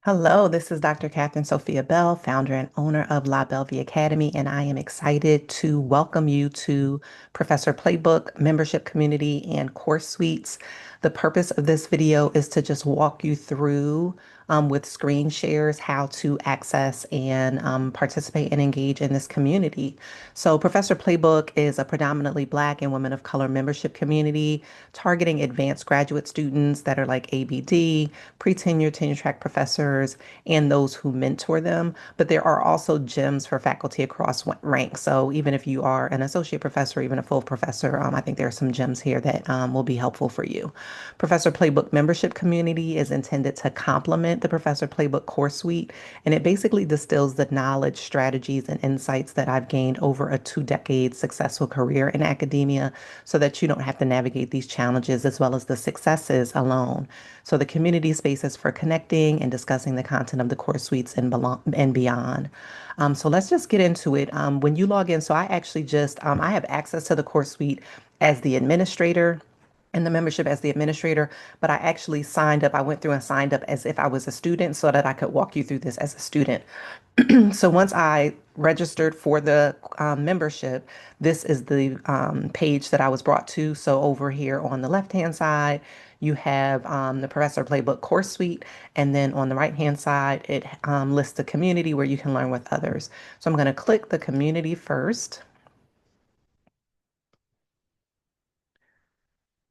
Hello, this is Dr. Kathryn Sophia Bell, founder and owner of Belle Vie Academy, and I am excited to welcome you to Professor Playbook membership community and course suites. The purpose of this video is to just walk you through with screen shares how to access and participate and engage in this community. So, Professor Playbook is a predominantly Black and women of color membership community targeting advanced graduate students that are like ABD, pre-tenure, tenure track professors, and those who mentor them. But there are also gems for faculty across ranks. So even if you are an associate professor, even a full professor, I think there are some gems here that will be helpful for you. Professor Playbook membership community is intended to complement the Professor Playbook course suite, and it basically distills the knowledge, strategies, and insights that I've gained over a 2 decade successful career in academia so that you don't have to navigate these challenges as well as the successes alone. So the community spaces for connecting and discussing the content of the course suites and beyond. So let's just get into it. When you log in, so I actually just I have access to the course suite as the administrator and the membership as the administrator, but I actually signed up. I went through and signed up as if I was a student so that I could walk you through this as a student. So once I registered for the membership, this is the page that I was brought to. So over here on the left-hand side, you have the Professor Playbook course suite, and then on the right-hand side, it lists the community where you can learn with others. So I'm going to click the community first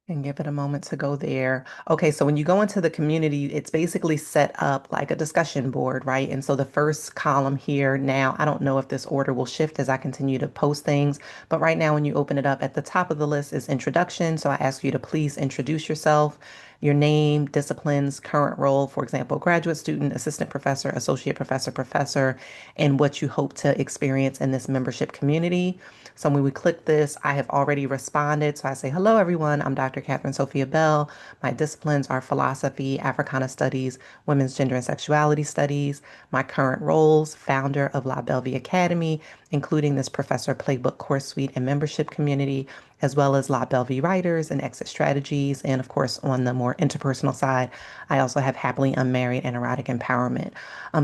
and give it a moment to go there. Okay, so when you go into the community, it's basically set up like a discussion board, right? And so the first column here now, I don't know if this order will shift as I continue to post things, but right now when you open it up at the top of the list is introduction. So I ask you to please introduce yourself, your name, disciplines, current role, for example, graduate student, assistant professor, associate professor, professor, and what you hope to experience in this membership community. So when we click this, I have already responded. So I say, hello, everyone. I'm Dr. Kathryn Sophia Bell. My disciplines are philosophy, Africana studies, women's gender and sexuality studies. My current roles, founder of Belle Vie Academy, including this Professor Playbook course suite and membership community, as well as Belle Vie writers and exit strategies. And of course, on the more interpersonal side, I also have happily unmarried and erotic empowerment.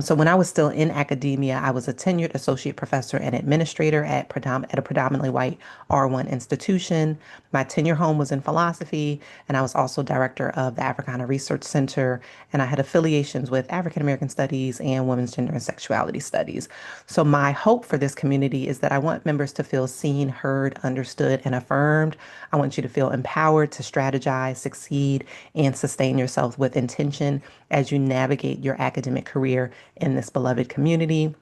So when I was still in academia, I was a tenured associate professor and administrator at a predominantly white R1 institution. My tenure home was in philosophy, and I was also director of the Africana Research Center, and I had affiliations with African American Studies and Women's Gender and Sexuality Studies. So my hope for this community is that I want members to feel seen, heard, understood, and affirmed. I want you to feel empowered to strategize, succeed, and sustain yourself with intention as you navigate your academic career in this beloved community.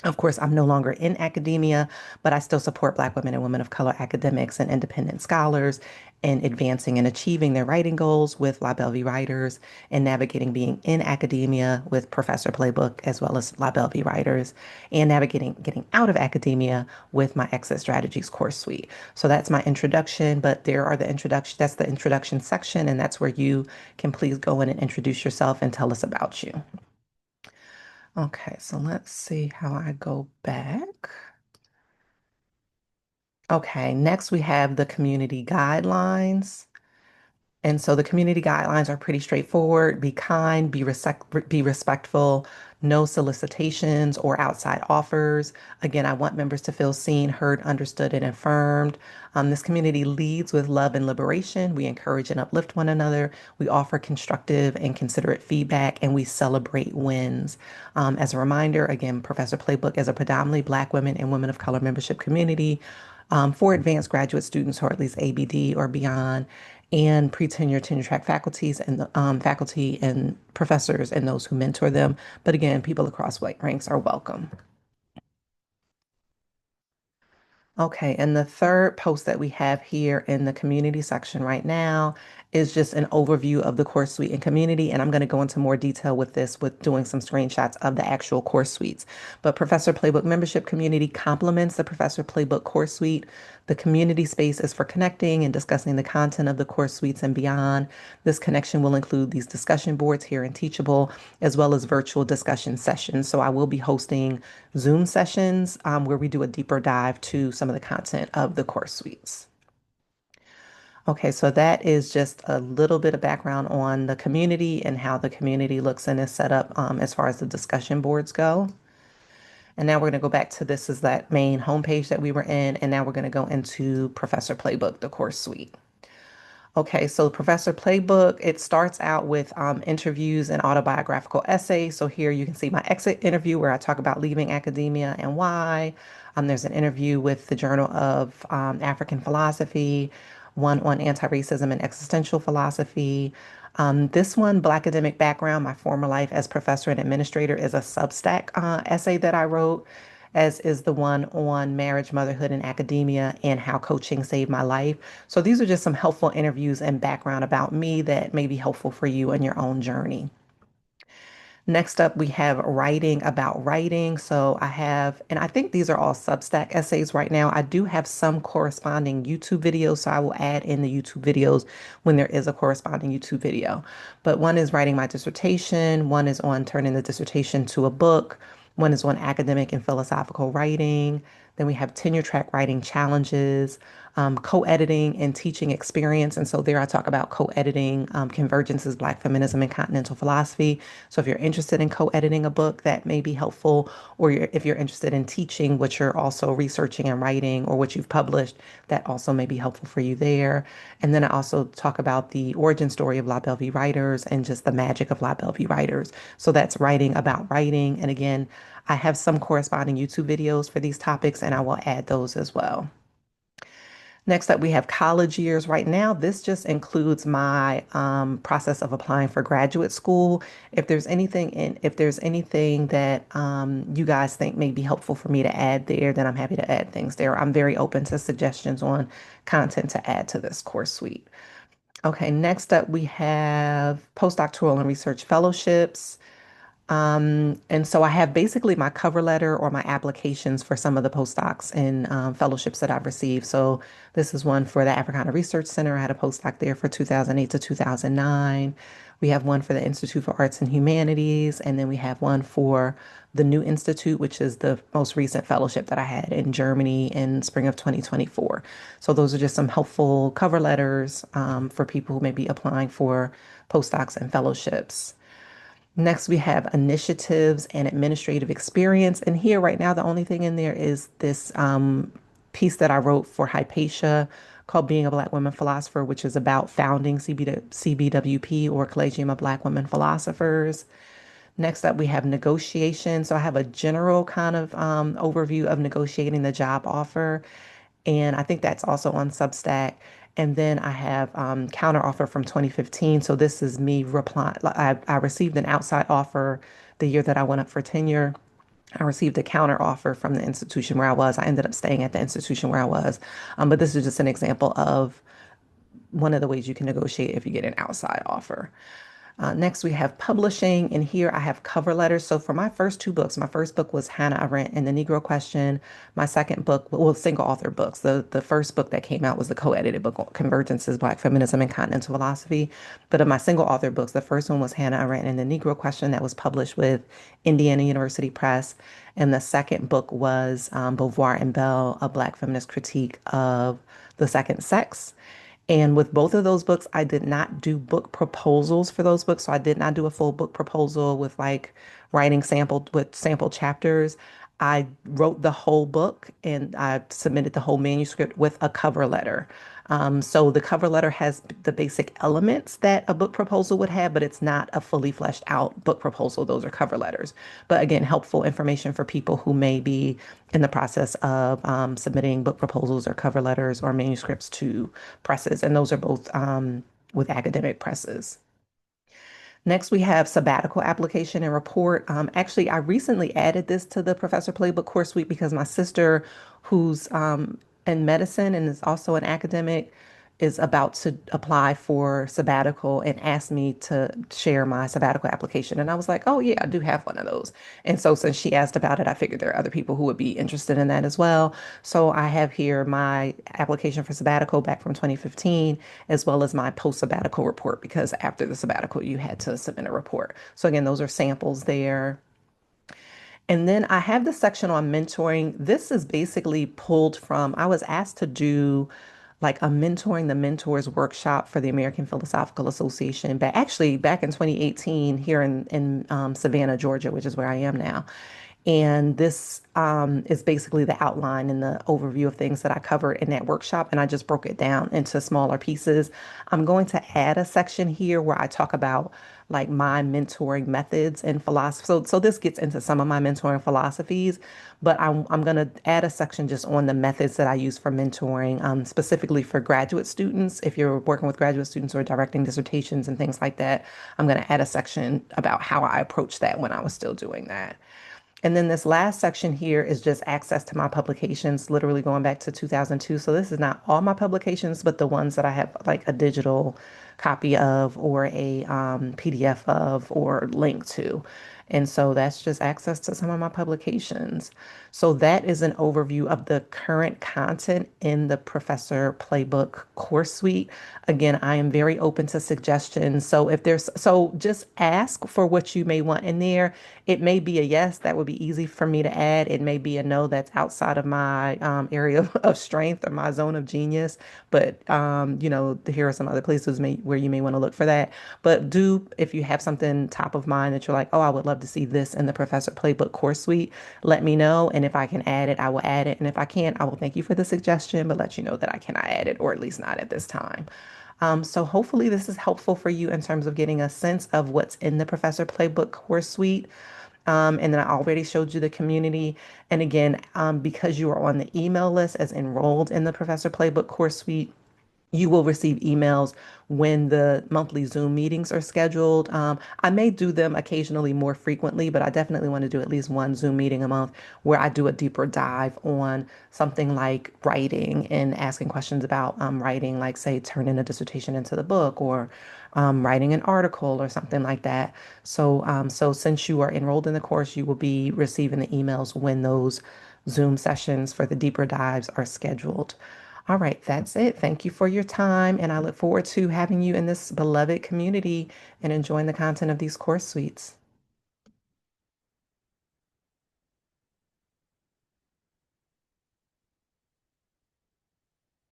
Of course, I'm no longer in academia, but I still support Black women and women of color academics and independent scholars in advancing and achieving their writing goals with Belle Vie writers and navigating being in academia with Professor Playbook as well as Belle Vie writers and navigating getting out of academia with my exit strategies course suite. So that's my introduction, but there are the introduction, that's the introduction section, and that's where you can please go in and introduce yourself and tell us about you. Okay, so let's see how I go back. Okay, next we have the community guidelines. And so the community guidelines are pretty straightforward. Be kind, be respectful, no solicitations or outside offers. Again, I want members to feel seen, heard, understood, and affirmed. This community leads with love and liberation. We encourage and uplift one another. We offer constructive and considerate feedback, and we celebrate wins. As a reminder, again, Professor Playbook is a predominantly Black women and women of color membership community for advanced graduate students who are at least ABD or beyond, and pre-tenure, tenure track faculties and faculty and professors and those who mentor them. But again, people across white ranks are welcome. Okay, and the third post that we have here in the community section right now is just an overview of the course suite and community. And I'm going to go into more detail with this, with doing some screenshots of the actual course suites. But Professor Playbook membership community complements the Professor Playbook course suite. The community space is for connecting and discussing the content of the course suites and beyond. This connection will include these discussion boards here in Teachable, as well as virtual discussion sessions. So I will be hosting Zoom sessions where we do a deeper dive to some of the content of the course suites. Okay, so that is just a little bit of background on the community and how the community looks and is set up as far as the discussion boards go. And now we're going to go back to this is that main homepage that we were in, and now we're going to go into Professor Playbook, the course suite. Okay, so Professor Playbook, it starts out with interviews and autobiographical essays. So here you can see my exit interview where I talk about leaving academia and why. There's an interview with the Journal of African Philosophy, one on anti-racism and existential philosophy. This one, Black Academic Background, My Former Life as Professor and Administrator, is a Substack essay that I wrote, as is the one on marriage, motherhood, and academia and how coaching saved my life. So these are just some helpful interviews and background about me that may be helpful for you in your own journey. Next up, we have writing about writing. So I have, and I think these are all Substack essays right now. I do have some corresponding YouTube videos, so I will add in the YouTube videos when there is a corresponding YouTube video. But one is writing my dissertation, one is on turning the dissertation to a book, one is on academic and philosophical writing. Then we have tenure track writing challenges, co-editing and teaching experience. And so there I talk about co-editing, convergences, Black feminism and continental philosophy. So if you're interested in co-editing a book, that may be helpful. Or if you're interested in teaching what you're also researching and writing or what you've published, that also may be helpful for you there. And then I also talk about the origin story of La Belle Vie writers and just the magic of La Belle Vie writers. So that's writing about writing. And again, I have some corresponding YouTube videos for these topics, and I will add those as well. Next up, we have college years. Right now, this just includes my process of applying for graduate school. If there's anything that you guys think may be helpful for me to add there, then I'm happy to add things there. I'm very open to suggestions on content to add to this course suite. Okay, next up, we have postdoctoral and research fellowships. And so I have basically my cover letter or my applications for some of the postdocs and fellowships that I've received. So this is one for the Africana Research Center. I had a postdoc there for 2008 to 2009. We have one for the Institute for Arts and Humanities, and then we have one for the New Institute, which is the most recent fellowship that I had in Germany in spring of 2024. So those are just some helpful cover letters for people who may be applying for postdocs and fellowships. Next, we have initiatives and administrative experience. And here, right now, the only thing in there is this piece that I wrote for Hypatia called Being a Black Women Philosopher, which is about founding CBWP or Collegium of Black Women Philosophers. Next up, we have negotiation. So I have a general kind of overview of negotiating the job offer. And I think that's also on Substack. And then I have counter offer from 2015. So this is me replying. I received an outside offer the year that I went up for tenure. I received a counter offer from the institution where I was. I ended up staying at the institution where I was. But this is just an example of one of the ways you can negotiate if you get an outside offer. Next, we have publishing, and here I have cover letters. So for my first two books, my first book was Hannah Arendt and the Negro Question. My second book, well, single author books. The first book that came out was the co-edited book, Convergences, Black Feminism and Continental Philosophy. But of my single author books, the first one was Hannah Arendt and the Negro Question that was published with Indiana University Press. And the second book was Beauvoir and Belle, a Black feminist critique of the second sex. And with both of those books, I did not do book proposals for those books. So I did not do a full book proposal with like writing sampled with sample chapters. I wrote the whole book and I submitted the whole manuscript with a cover letter. So the cover letter has the basic elements that a book proposal would have, but it's not a fully fleshed out book proposal. Those are cover letters. But again, helpful information for people who may be in the process of submitting book proposals or cover letters or manuscripts to presses. And those are both with academic presses. Next, we have sabbatical application and report. Actually, I recently added this to the Professor Playbook course suite because my sister, who's in medicine and is also an academic, is about to apply for sabbatical and asked me to share my sabbatical application. And I was like, oh, yeah, I do have one of those. And so since she asked about it, I figured there are other people who would be interested in that as well. So I have here my application for sabbatical back from 2015, as well as my post sabbatical report, because after the sabbatical, you had to submit a report. So again, those are samples there. And then I have the section on mentoring. This is basically pulled from, I was asked to do like a mentoring the mentors workshop for the American Philosophical Association, but actually back in 2018 here in Savannah, Georgia, which is where I am now. And this is basically the outline and the overview of things that I covered in that workshop. And I just broke it down into smaller pieces. I'm going to add a section here where I talk about like my mentoring methods and philosophy. So this gets into some of my mentoring philosophies, but I'm going to add a section just on the methods that I use for mentoring, specifically for graduate students. If you're working with graduate students or directing dissertations and things like that, I'm going to add a section about how I approached that when I was still doing that. And then this last section here is just access to my publications, literally going back to 2002. So this is not all my publications, but the ones that I have like a digital copy of or a PDF of or link to. And so that's just access to some of my publications. So that is an overview of the current content in the Professor Playbook course suite. Again, I am very open to suggestions. So just ask for what you may want in there. It may be a yes, that would be easy for me to add. It may be a no, that's outside of my area of strength or my zone of genius. But here are some other places where you may want to look for that. But do, if you have something top of mind that you're like, oh, I would love to see this in the Professor Playbook course suite, let me know. And if I can add it, I will add it. And if I can't, I will thank you for the suggestion, but let you know that I cannot add it, or at least not at this time. So hopefully this is helpful for you in terms of getting a sense of what's in the Professor Playbook course suite. And then I already showed you the community. And again, because you are on the email list as enrolled in the Professor Playbook course suite, you will receive emails when the monthly Zoom meetings are scheduled. I may do them occasionally more frequently, but I definitely want to do at least one Zoom meeting a month where I do a deeper dive on something like writing and asking questions about writing, like say turning a dissertation into the book or writing an article or something like that. So since you are enrolled in the course, you will be receiving the emails when those Zoom sessions for the deeper dives are scheduled. All right, that's it. Thank you for your time, and I look forward to having you in this beloved community and enjoying the content of these course suites.